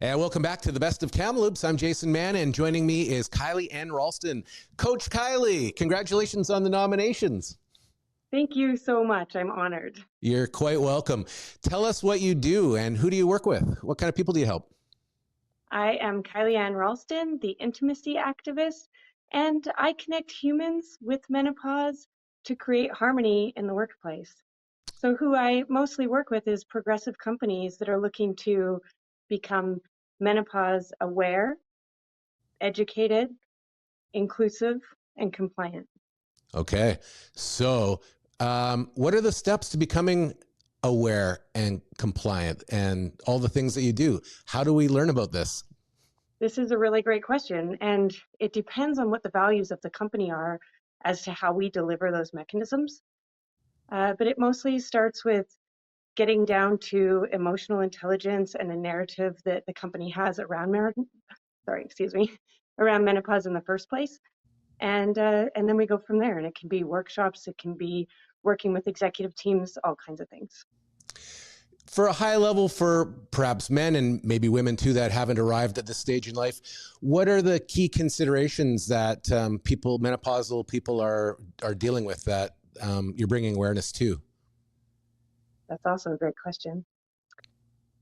And welcome back to the Best of Kamloops. I'm Jason Mann, and joining me is Kylie Ann Ralston. Coach Kylie, congratulations on the nominations. Thank you so much. I'm honored. You're quite welcome. Tell us what you do and who do you work with? What kind of people do you help? I am Kylie Ann Ralston, the intimacy activist, and I connect humans with menopause to create harmony in the workplace. So who I mostly work with is progressive companies that are looking to become menopause aware, educated, inclusive, and compliant. Okay. So, what are the steps to becoming aware and compliant and all the things that you do? How do we learn about this? This is a really great question, and it depends on what the values of the company are as to how we deliver those mechanisms. But it mostly starts with getting down to emotional intelligence and a narrative that the company has around around menopause in the first place. And then we go from there. And it can be workshops, it can be working with executive teams, all kinds of things. For a high level, for perhaps men and maybe women too that haven't arrived at this stage in life, what are the key considerations that menopausal people are dealing with that you're bringing awareness to? That's also a great question.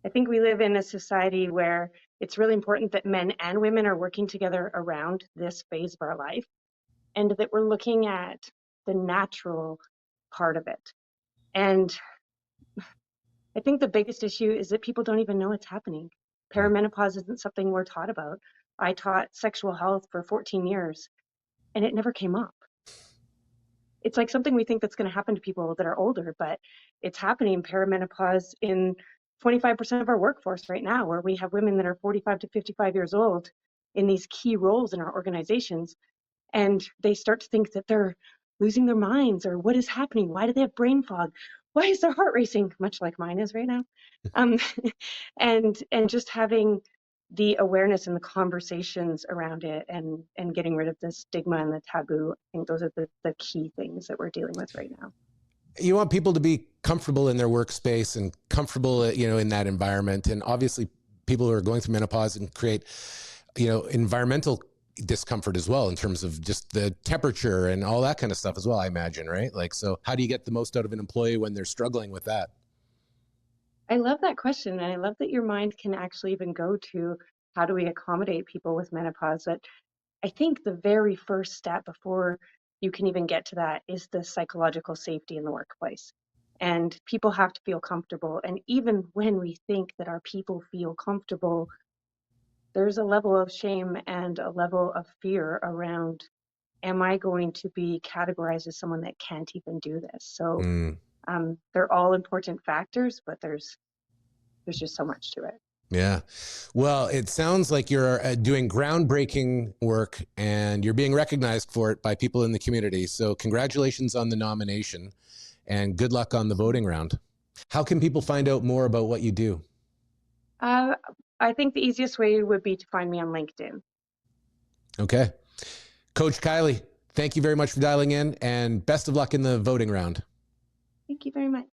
I think we live in a society where it's really important that men and women are working together around this phase of our life, and that we're looking at the natural part of it. And I think the biggest issue is that people don't even know it's happening. Perimenopause isn't something we're taught about. I taught sexual health for 14 years, and it never came up. It's like something we think that's going to happen to people that are older, but it's happening perimenopause in 25% of our workforce right now, where we have women that are 45 to 55 years old in these key roles in our organizations, and they start to think that they're losing their minds, or what is happening? Why do they have brain fog? Why is their heart racing? Much like mine is right now. Um, and just having the awareness and the conversations around it, and getting rid of the stigma and the taboo. I think those are the key things that we're dealing with right now. You want people to be comfortable in their workspace and comfortable, in that environment. And obviously people who are going through menopause and create, environmental discomfort as well in terms of just the temperature and all that kind of stuff as well, I imagine, right? Like, so how do you get the most out of an employee when they're struggling with that? I love that question, and I love that your mind can actually even go to how do we accommodate people with menopause. But I think the very first step before you can even get to that is the psychological safety in the workplace. And people have to feel comfortable. And even when we think that our people feel comfortable, there's a level of shame and a level of fear around, am I going to be categorized as someone that can't even do this? So they're all important factors, but there's just so much to it. Yeah. Well, it sounds like you're doing groundbreaking work and you're being recognized for it by people in the community. So congratulations on the nomination and good luck on the voting round. How can people find out more about what you do? I think the easiest way would be to find me on LinkedIn. Okay. Coach Kylie, thank you very much for dialing in and best of luck in the voting round. Thank you very much.